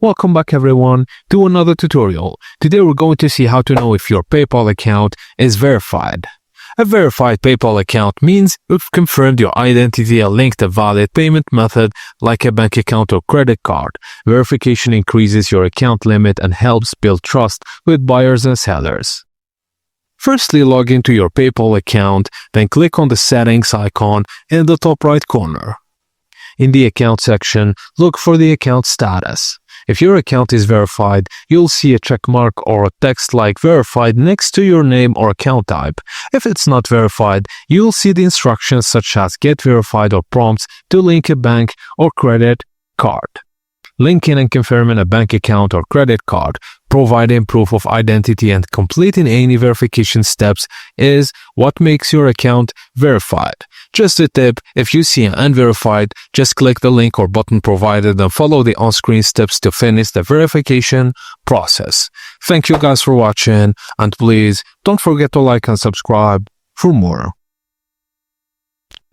Welcome back everyone to another tutorial. Today we're going to see how to know if your PayPal account is verified. A verified PayPal account means you've confirmed your identity and linked a valid payment method like a bank account or credit card. Verification increases your account limit and helps build trust with buyers and sellers. Firstly, log into your PayPal account, then click on the settings icon in the top right corner. In the account section, look for the account status. If your account is verified, you'll see a check mark or a text like verified next to your name or account type. If it's not verified, you'll see the instructions such as get verified or prompts to link a bank or credit card. Linking and confirming a bank account or credit card, providing proof of identity and completing any verification steps is what makes your account verified. Just a tip, if you see an unverified, just click the link or button provided and follow the on-screen steps to finish the verification process. Thank you guys for watching, and please don't forget to like and subscribe for more.